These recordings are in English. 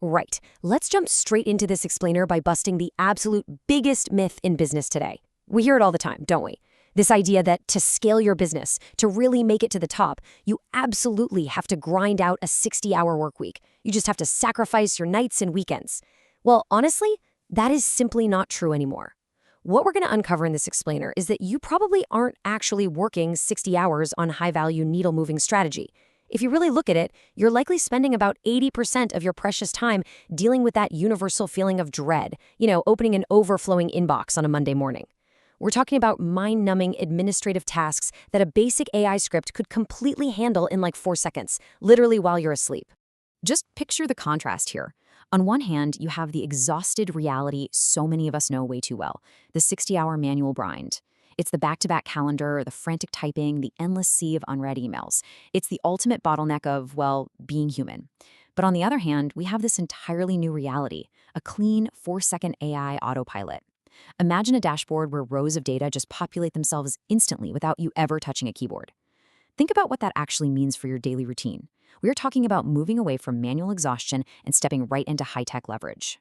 Right. Let's jump straight into this explainer by busting the absolute biggest myth in business today. We hear it all the time, don't we? This idea that to scale your business, to really make it to the top, you absolutely have to grind out a 60-hour work week. You just have to sacrifice your nights and weekends. Well, honestly, that is simply not true anymore. What we're going to uncover in this explainer is that you probably aren't actually working 60 hours on high-value needle-moving strategy. If you really look at it, you're likely spending about 80% of your precious time dealing with that universal feeling of dread, opening an overflowing inbox on a Monday morning. We're talking about mind-numbing administrative tasks that a basic AI script could completely handle in like 4 seconds, literally while you're asleep. Just picture the contrast here. On one hand, you have the exhausted reality so many of us know way too well, the 60-hour manual grind. It's the back-to-back calendar, the frantic typing, the endless sea of unread emails. It's the ultimate bottleneck of, well, being human. But on the other hand, we have this entirely new reality, a clean 4-second AI autopilot. Imagine a dashboard where rows of data just populate themselves instantly without you ever touching a keyboard. Think about what that actually means for your daily routine. We are talking about moving away from manual exhaustion and stepping right into high-tech leverage.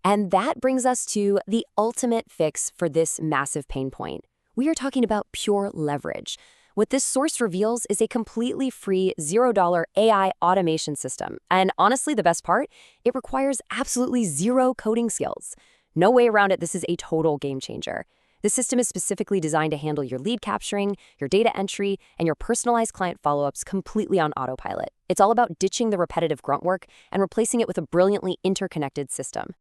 And that brings us to the ultimate fix for this massive pain point. We are talking about pure leverage. What this source reveals is a completely free $0 AI automation system. And honestly, the best part, it requires absolutely zero coding skills. No way around it, this is a total game changer. The system is specifically designed to handle your lead capturing, your data entry, and your personalized client follow-ups completely on autopilot. It's all about ditching the repetitive grunt work and replacing it with a brilliantly interconnected system.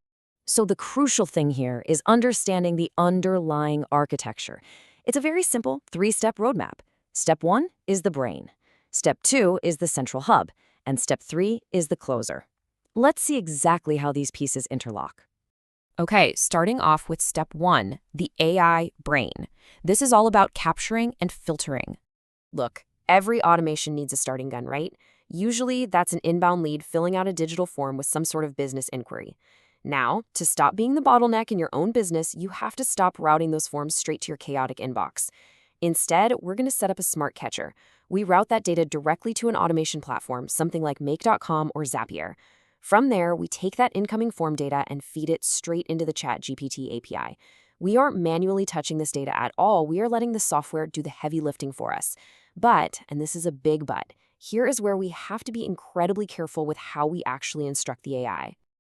So the crucial thing here is understanding the underlying architecture. It's a very simple 3-step roadmap. Step 1 is the brain. Step 2 is the central hub. And step 3 is the closer. Let's see exactly how these pieces interlock. Okay, starting off with step 1, the AI brain. This is all about capturing and filtering. Look, every automation needs a starting gun, right? Usually that's an inbound lead filling out a digital form with some sort of business inquiry. Now, to stop being the bottleneck in your own business, you have to stop routing those forms straight to your chaotic inbox. Instead, we're going to set up a smart catcher. We route that data directly to an automation platform, something like Make.com or Zapier. From there, we take that incoming form data and feed it straight into the ChatGPT API. We aren't manually touching this data at all. We are letting the software do the heavy lifting for us. But, and this is a big but, here is where we have to be incredibly careful with how we actually instruct the AI.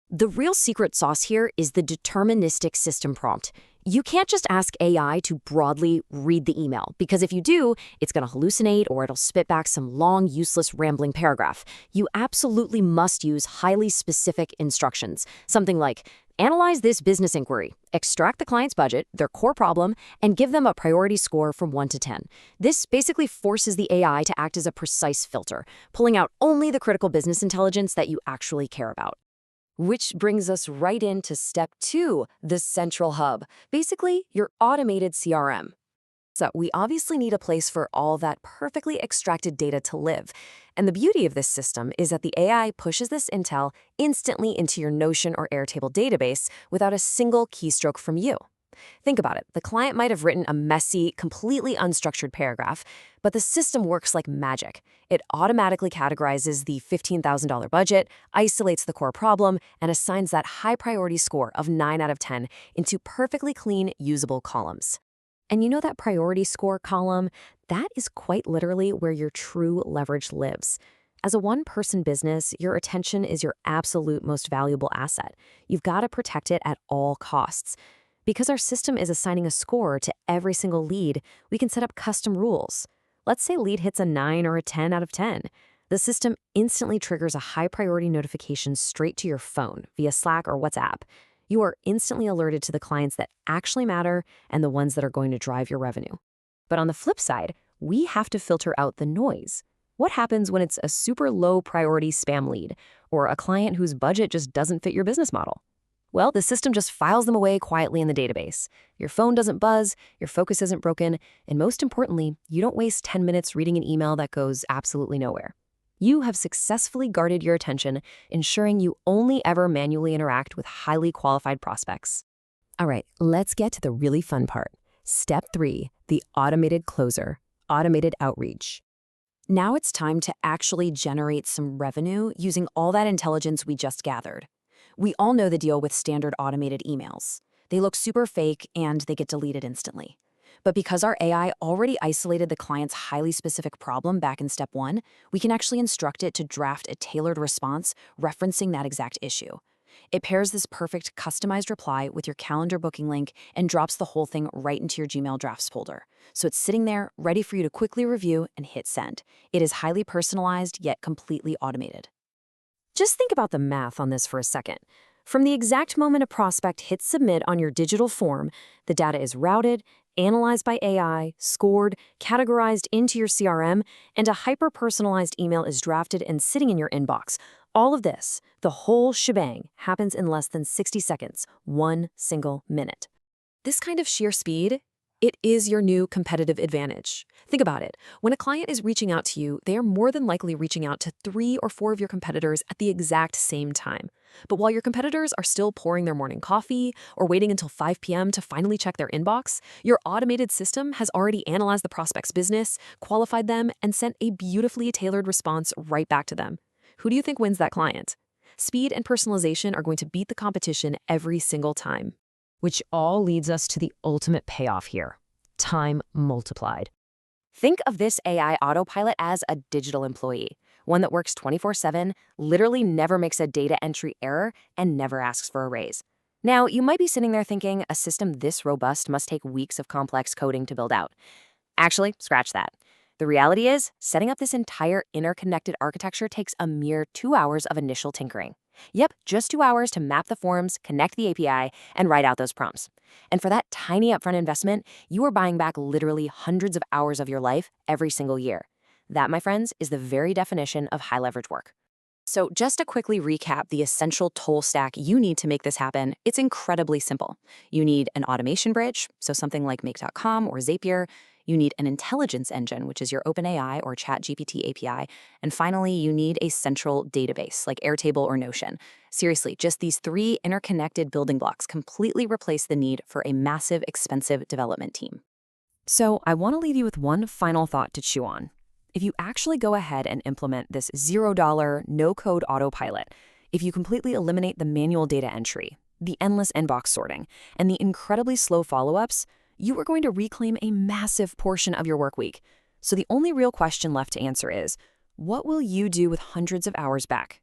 The real secret sauce here is the deterministic system prompt. You can't just ask AI to broadly read the email, because if you do, it's going to hallucinate or it'll spit back some long, useless, rambling paragraph. You absolutely must use highly specific instructions, something like, analyze this business inquiry, extract the client's budget, their core problem, and give them a priority score from 1 to 10. This basically forces the AI to act as a precise filter, pulling out only the critical business intelligence that you actually care about. Which brings us right into step 2, the central hub, basically your automated CRM. So we obviously need a place for all that perfectly extracted data to live. And the beauty of this system is that the AI pushes this intel instantly into your Notion or Airtable database without a single keystroke from you. Think about it. The client might have written a messy, completely unstructured paragraph, but the system works like magic. It automatically categorizes the $15,000 budget, isolates the core problem, and assigns that high priority score of 9 out of 10 into perfectly clean, usable columns. And you know that priority score column? That is quite literally where your true leverage lives. As a one-person business, your attention is your absolute most valuable asset. You've got to protect it at all costs. Because our system is assigning a score to every single lead, we can set up custom rules. Let's say lead hits a 9 or a 10 out of 10. The system instantly triggers a high-priority notification straight to your phone via Slack or WhatsApp. You are instantly alerted to the clients that actually matter and the ones that are going to drive your revenue. But on the flip side, we have to filter out the noise. What happens when it's a super low-priority spam lead or a client whose budget just doesn't fit your business model? Well, the system just files them away quietly in the database. Your phone doesn't buzz, your focus isn't broken, and most importantly, you don't waste 10 minutes reading an email that goes absolutely nowhere. You have successfully guarded your attention, ensuring you only ever manually interact with highly qualified prospects. All right, let's get to the really fun part. Step 3, the automated closer, automated outreach. Now it's time to actually generate some revenue using all that intelligence we just gathered. We all know the deal with standard automated emails. They look super fake and they get deleted instantly. But because our AI already isolated the client's highly specific problem back in step 1, we can actually instruct it to draft a tailored response referencing that exact issue. It pairs this perfect customized reply with your calendar booking link and drops the whole thing right into your Gmail drafts folder. So it's sitting there, ready for you to quickly review and hit send. It is highly personalized, yet completely automated. Just think about the math on this for a second. From the exact moment a prospect hits submit on your digital form, the data is routed, analyzed by AI, scored, categorized into your CRM, and a hyper-personalized email is drafted and sitting in your inbox. All of this, the whole shebang, happens in less than 60 seconds, 1 single minute. This kind of sheer speed, it is your new competitive advantage. Think about it. When a client is reaching out to you, they are more than likely reaching out to 3 or 4 of your competitors at the exact same time. But while your competitors are still pouring their morning coffee or waiting until 5 p.m. to finally check their inbox, your automated system has already analyzed the prospect's business, qualified them, and sent a beautifully tailored response right back to them. Who do you think wins that client? Speed and personalization are going to beat the competition every single time. Which all leads us to the ultimate payoff here: time multiplied. Think of this AI autopilot as a digital employee, one that works 24/7, literally never makes a data entry error, and never asks for a raise. Now, you might be sitting there thinking a system this robust must take weeks of complex coding to build out. Actually, scratch that. The reality is, setting up this entire interconnected architecture takes a mere 2 hours of initial tinkering. Yep, just 2 hours to map the forms, connect the API, and write out those prompts. And for that tiny upfront investment, you are buying back literally hundreds of hours of your life every single year. That, my friends, is the very definition of high leverage work. So just to quickly recap the essential tool stack you need to make this happen, it's incredibly simple. You need an automation bridge, so something like Make.com or Zapier. You need an intelligence engine, which is your OpenAI or ChatGPT API. And finally, you need a central database like Airtable or Notion. Seriously, just these 3 interconnected building blocks completely replace the need for a massive, expensive development team. So I want to leave you with one final thought to chew on. If you actually go ahead and implement this $0, no-code autopilot, if you completely eliminate the manual data entry, the endless inbox sorting, and the incredibly slow follow-ups, you are going to reclaim a massive portion of your work week. So the only real question left to answer is, what will you do with hundreds of hours back?